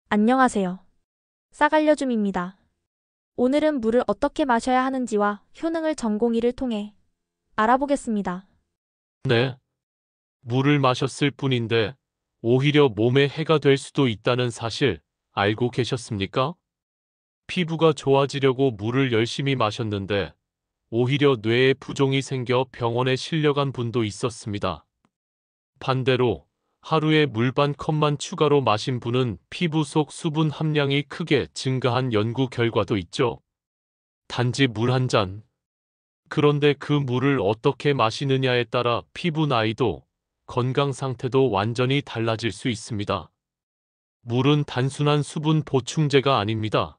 안녕하세요. 싹알려줌입니다. 오늘은 물을 어떻게 마셔야 하는지와 효능을 전공의를 통해 알아보겠습니다. 네, 물을 마셨을 뿐인데 오히려 몸에 해가 될 수도 있다는 사실 알고 계셨습니까? 피부가 좋아지려고 물을 열심히 마셨는데 오히려 뇌에 부종이 생겨 병원에 실려간 분도 있었습니다. 반대로 하루에 물 반 컵만 추가로 마신 분은 피부 속 수분 함량이 크게 증가한 연구 결과도 있죠. 단지 물 한 잔. 그런데 그 물을 어떻게 마시느냐에 따라 피부 나이도 건강 상태도 완전히 달라질 수 있습니다. 물은 단순한 수분 보충제가 아닙니다.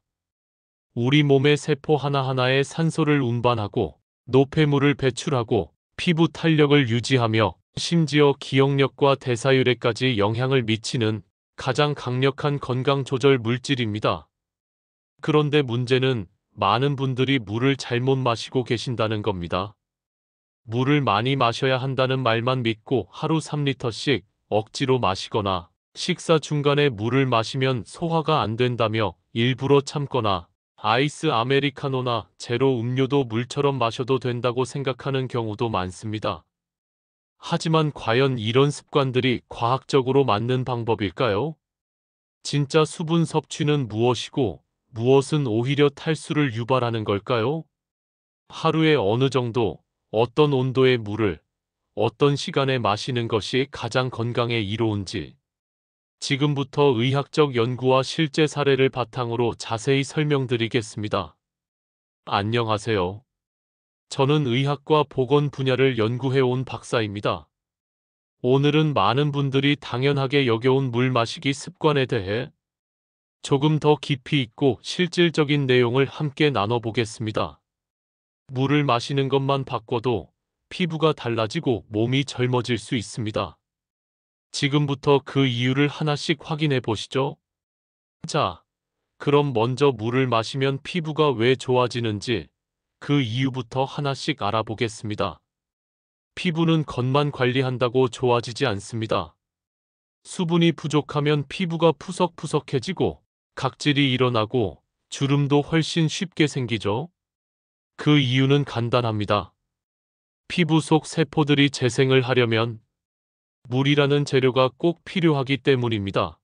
우리 몸의 세포 하나하나에 산소를 운반하고 노폐물을 배출하고 피부 탄력을 유지하며 심지어 기억력과 대사율에까지 영향을 미치는 가장 강력한 건강 조절 물질입니다. 그런데 문제는 많은 분들이 물을 잘못 마시고 계신다는 겁니다. 물을 많이 마셔야 한다는 말만 믿고 하루 3리터씩 억지로 마시거나 식사 중간에 물을 마시면 소화가 안 된다며 일부러 참거나 아이스 아메리카노나 제로 음료도 물처럼 마셔도 된다고 생각하는 경우도 많습니다. 하지만 과연 이런 습관들이 과학적으로 맞는 방법일까요? 진짜 수분 섭취는 무엇이고 무엇은 오히려 탈수를 유발하는 걸까요? 하루에 어느 정도, 어떤 온도의 물을, 어떤 시간에 마시는 것이 가장 건강에 이로운지 지금부터 의학적 연구와 실제 사례를 바탕으로 자세히 설명드리겠습니다. 안녕하세요. 저는 의학과 보건 분야를 연구해온 박사입니다. 오늘은 많은 분들이 당연하게 여겨온 물 마시기 습관에 대해 조금 더 깊이 있고 실질적인 내용을 함께 나눠보겠습니다. 물을 마시는 것만 바꿔도 피부가 달라지고 몸이 젊어질 수 있습니다. 지금부터 그 이유를 하나씩 확인해 보시죠. 자, 그럼 먼저 물을 마시면 피부가 왜 좋아지는지 그 이유부터 하나씩 알아보겠습니다. 피부는 겉만 관리한다고 좋아지지 않습니다. 수분이 부족하면 피부가 푸석푸석해지고 각질이 일어나고 주름도 훨씬 쉽게 생기죠. 그 이유는 간단합니다. 피부 속 세포들이 재생을 하려면 물이라는 재료가 꼭 필요하기 때문입니다.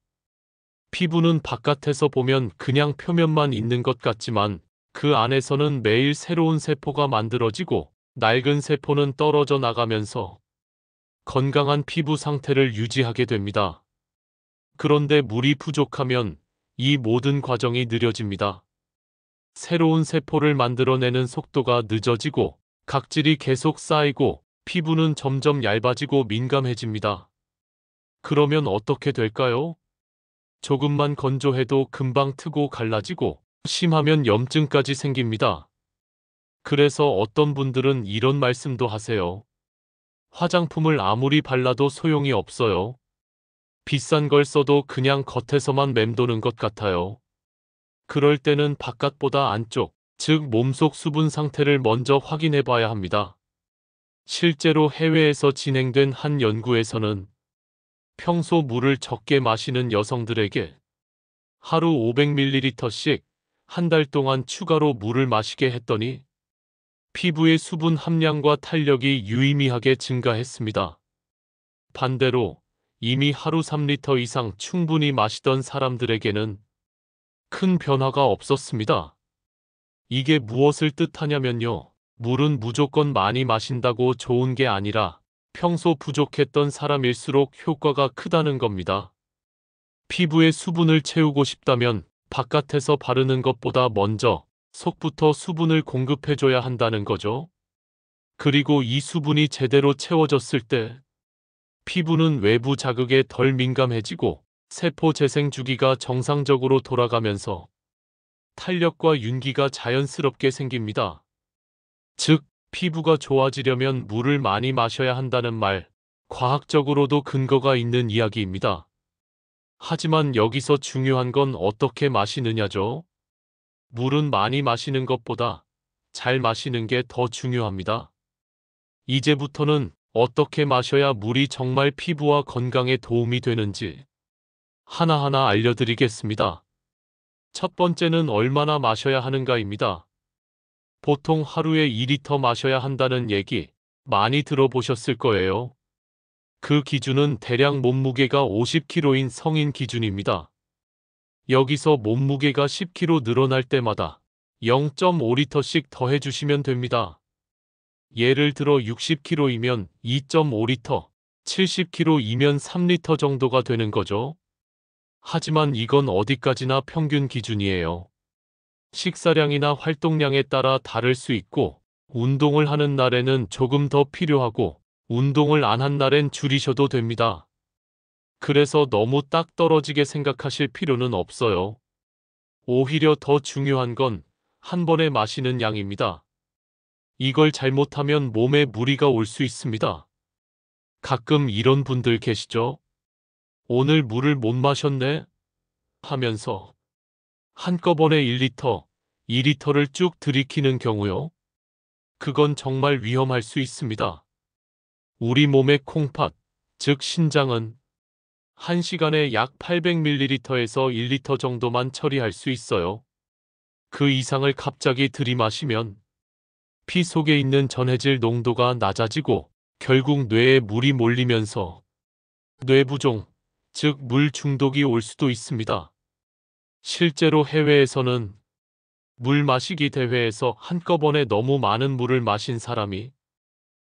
피부는 바깥에서 보면 그냥 표면만 있는 것 같지만 그 안에서는 매일 새로운 세포가 만들어지고 낡은 세포는 떨어져 나가면서 건강한 피부 상태를 유지하게 됩니다. 그런데 물이 부족하면 이 모든 과정이 느려집니다. 새로운 세포를 만들어내는 속도가 늦어지고 각질이 계속 쌓이고 피부는 점점 얇아지고 민감해집니다. 그러면 어떻게 될까요? 조금만 건조해도 금방 트고 갈라지고 심하면 염증까지 생깁니다. 그래서 어떤 분들은 이런 말씀도 하세요. 화장품을 아무리 발라도 소용이 없어요. 비싼 걸 써도 그냥 겉에서만 맴도는 것 같아요. 그럴 때는 바깥보다 안쪽, 즉 몸속 수분 상태를 먼저 확인해 봐야 합니다. 실제로 해외에서 진행된 한 연구에서는 평소 물을 적게 마시는 여성들에게 하루 500ml씩 한 달 동안 추가로 물을 마시게 했더니 피부의 수분 함량과 탄력이 유의미하게 증가했습니다. 반대로 이미 하루 3리터 이상 충분히 마시던 사람들에게는 큰 변화가 없었습니다. 이게 무엇을 뜻하냐면요. 물은 무조건 많이 마신다고 좋은 게 아니라 평소 부족했던 사람일수록 효과가 크다는 겁니다. 피부에 수분을 채우고 싶다면 바깥에서 바르는 것보다 먼저 속부터 수분을 공급해줘야 한다는 거죠. 그리고 이 수분이 제대로 채워졌을 때 피부는 외부 자극에 덜 민감해지고 세포 재생 주기가 정상적으로 돌아가면서 탄력과 윤기가 자연스럽게 생깁니다. 즉, 피부가 좋아지려면 물을 많이 마셔야 한다는 말, 과학적으로도 근거가 있는 이야기입니다. 하지만 여기서 중요한 건 어떻게 마시느냐죠. 물은 많이 마시는 것보다 잘 마시는 게 더 중요합니다. 이제부터는 어떻게 마셔야 물이 정말 피부와 건강에 도움이 되는지 하나하나 알려드리겠습니다. 첫 번째는 얼마나 마셔야 하는가입니다. 보통 하루에 2리터 마셔야 한다는 얘기 많이 들어보셨을 거예요. 그 기준은 대략 몸무게가 50kg인 성인 기준입니다. 여기서 몸무게가 10kg 늘어날 때마다 0.5리터씩 더해주시면 됩니다. 예를 들어 60kg이면 2.5리터, 70kg이면 3리터 정도가 되는 거죠. 하지만 이건 어디까지나 평균 기준이에요. 식사량이나 활동량에 따라 다를 수 있고, 운동을 하는 날에는 조금 더 필요하고, 운동을 안 한 날엔 줄이셔도 됩니다. 그래서 너무 딱 떨어지게 생각하실 필요는 없어요. 오히려 더 중요한 건 한 번에 마시는 양입니다. 이걸 잘못하면 몸에 무리가 올 수 있습니다. 가끔 이런 분들 계시죠? 오늘 물을 못 마셨네? 하면서 한꺼번에 1리터, 2리터를 쭉 들이키는 경우요. 그건 정말 위험할 수 있습니다. 우리 몸의 콩팥, 즉 신장은 1시간에 약 800ml에서 1리터 정도만 처리할 수 있어요. 그 이상을 갑자기 들이마시면 피 속에 있는 전해질 농도가 낮아지고 결국 뇌에 물이 몰리면서 뇌부종, 즉 물 중독이 올 수도 있습니다. 실제로 해외에서는 물 마시기 대회에서 한꺼번에 너무 많은 물을 마신 사람이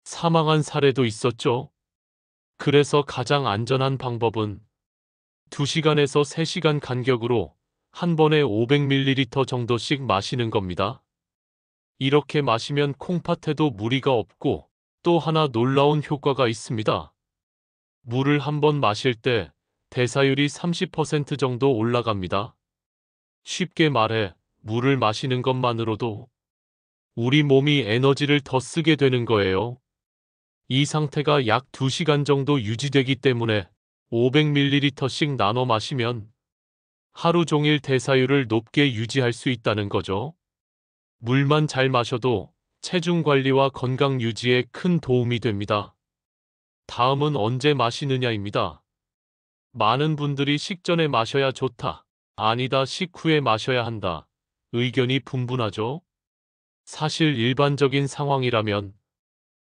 사망한 사례도 있었죠. 그래서 가장 안전한 방법은 2시간에서 3시간 간격으로 한 번에 500ml 정도씩 마시는 겁니다. 이렇게 마시면 콩팥에도 무리가 없고 또 하나 놀라운 효과가 있습니다. 물을 한 번 마실 때 대사율이 30% 정도 올라갑니다. 쉽게 말해 물을 마시는 것만으로도 우리 몸이 에너지를 더 쓰게 되는 거예요. 이 상태가 약 2시간 정도 유지되기 때문에 500ml씩 나눠 마시면 하루 종일 대사율을 높게 유지할 수 있다는 거죠. 물만 잘 마셔도 체중 관리와 건강 유지에 큰 도움이 됩니다. 다음은 언제 마시느냐입니다. 많은 분들이 식전에 마셔야 좋다, 아니다 식후에 마셔야 한다, 의견이 분분하죠. 사실 일반적인 상황이라면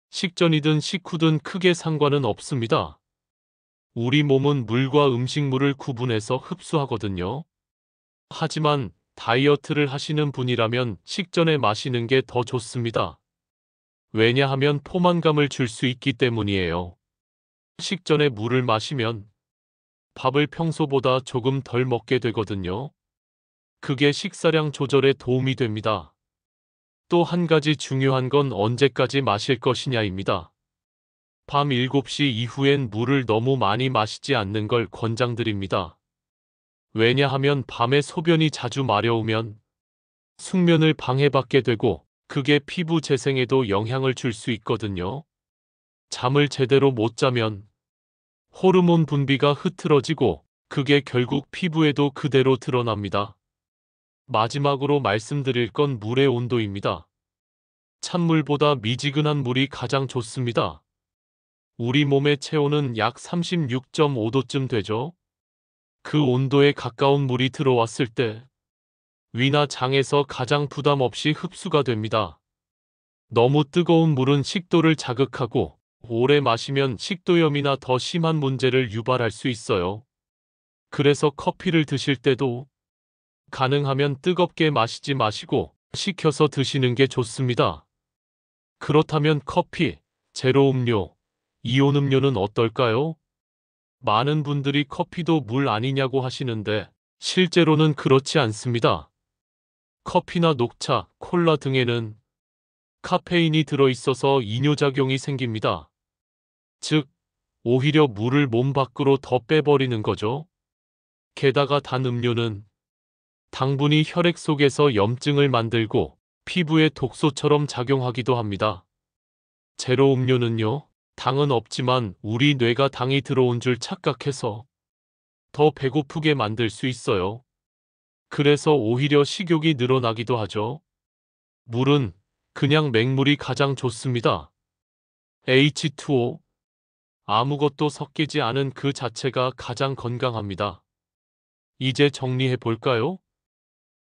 식전이든 식후든 크게 상관은 없습니다. 우리 몸은 물과 음식물을 구분해서 흡수하거든요. 하지만 다이어트를 하시는 분이라면 식전에 마시는 게 더 좋습니다. 왜냐하면 포만감을 줄 수 있기 때문이에요. 식전에 물을 마시면 밥을 평소보다 조금 덜 먹게 되거든요. 그게 식사량 조절에 도움이 됩니다. 또 한 가지 중요한 건 언제까지 마실 것이냐입니다. 밤 7시 이후엔 물을 너무 많이 마시지 않는 걸 권장드립니다. 왜냐하면 밤에 소변이 자주 마려우면 숙면을 방해받게 되고 그게 피부 재생에도 영향을 줄 수 있거든요. 잠을 제대로 못 자면 호르몬 분비가 흐트러지고 그게 결국 피부에도 그대로 드러납니다. 마지막으로 말씀드릴 건 물의 온도입니다. 찬물보다 미지근한 물이 가장 좋습니다. 우리 몸의 체온은 약 36.5도쯤 되죠. 그 온도에 가까운 물이 들어왔을 때 위나 장에서 가장 부담 없이 흡수가 됩니다. 너무 뜨거운 물은 식도를 자극하고 오래 마시면 식도염이나 더 심한 문제를 유발할 수 있어요. 그래서 커피를 드실 때도 가능하면 뜨겁게 마시지 마시고 식혀서 드시는 게 좋습니다. 그렇다면 커피, 제로 음료, 이온 음료는 어떨까요? 많은 분들이 커피도 물 아니냐고 하시는데 실제로는 그렇지 않습니다. 커피나 녹차, 콜라 등에는 카페인이 들어있어서 이뇨작용이 생깁니다. 즉, 오히려 물을 몸 밖으로 더 빼버리는 거죠. 게다가 단 음료는 당분이 혈액 속에서 염증을 만들고 피부에 독소처럼 작용하기도 합니다. 제로 음료는요, 당은 없지만 우리 뇌가 당이 들어온 줄 착각해서 더 배고프게 만들 수 있어요. 그래서 오히려 식욕이 늘어나기도 하죠. 물은 그냥 맹물이 가장 좋습니다. H2O. 아무것도 섞이지 않은 그 자체가 가장 건강합니다. 이제 정리해 볼까요?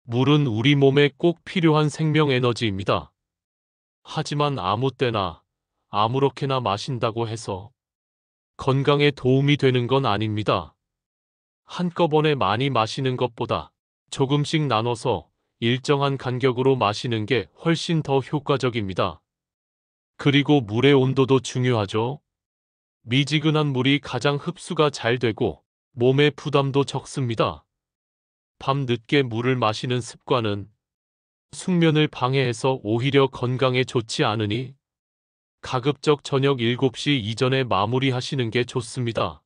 물은 우리 몸에 꼭 필요한 생명 에너지입니다. 하지만 아무 때나 아무렇게나 마신다고 해서 건강에 도움이 되는 건 아닙니다. 한꺼번에 많이 마시는 것보다 조금씩 나눠서 일정한 간격으로 마시는 게 훨씬 더 효과적입니다. 그리고 물의 온도도 중요하죠. 미지근한 물이 가장 흡수가 잘 되고 몸의 부담도 적습니다. 밤 늦게 물을 마시는 습관은 숙면을 방해해서 오히려 건강에 좋지 않으니 가급적 저녁 7시 이전에 마무리하시는 게 좋습니다.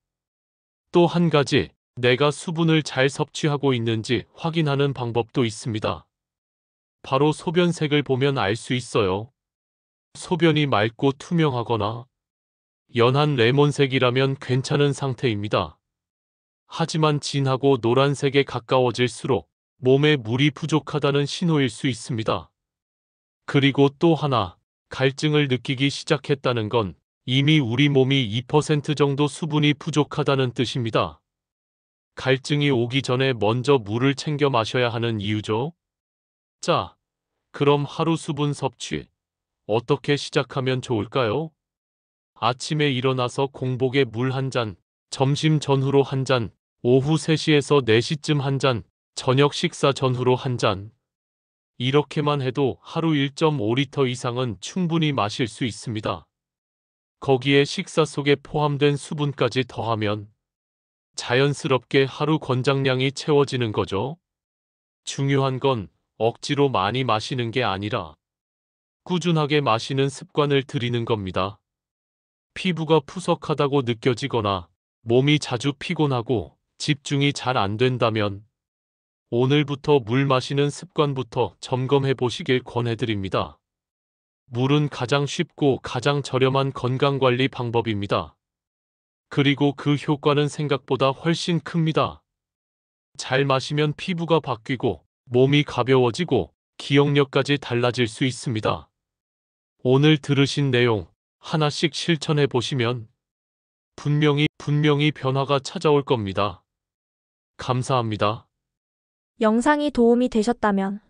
또 한 가지, 내가 수분을 잘 섭취하고 있는지 확인하는 방법도 있습니다. 바로 소변색을 보면 알 수 있어요. 소변이 맑고 투명하거나 연한 레몬색이라면 괜찮은 상태입니다. 하지만 진하고 노란색에 가까워질수록 몸에 물이 부족하다는 신호일 수 있습니다. 그리고 또 하나, 갈증을 느끼기 시작했다는 건 이미 우리 몸이 2% 정도 수분이 부족하다는 뜻입니다. 갈증이 오기 전에 먼저 물을 챙겨 마셔야 하는 이유죠. 자, 그럼 하루 수분 섭취 어떻게 시작하면 좋을까요? 아침에 일어나서 공복에 물 한 잔, 점심 전후로 한 잔, 오후 3시에서 4시쯤 한 잔, 저녁 식사 전후로 한 잔. 이렇게만 해도 하루 1.5리터 이상은 충분히 마실 수 있습니다. 거기에 식사 속에 포함된 수분까지 더하면 자연스럽게 하루 권장량이 채워지는 거죠. 중요한 건 억지로 많이 마시는 게 아니라 꾸준하게 마시는 습관을 들이는 겁니다. 피부가 푸석하다고 느껴지거나 몸이 자주 피곤하고 집중이 잘 안 된다면 오늘부터 물 마시는 습관부터 점검해 보시길 권해드립니다. 물은 가장 쉽고 가장 저렴한 건강관리 방법입니다. 그리고 그 효과는 생각보다 훨씬 큽니다. 잘 마시면 피부가 바뀌고 몸이 가벼워지고 기억력까지 달라질 수 있습니다. 오늘 들으신 내용 하나씩 실천해 보시면 분명히 변화가 찾아올 겁니다. 감사합니다. 영상이 도움이 되셨다면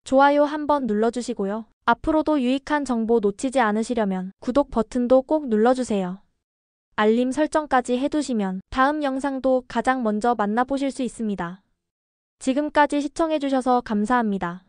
좋아요 한번 눌러주시고요. 앞으로도 유익한 정보 놓치지 않으시려면 구독 버튼도 꼭 눌러주세요. 알림 설정까지 해두시면 다음 영상도 가장 먼저 만나보실 수 있습니다. 지금까지 시청해주셔서 감사합니다.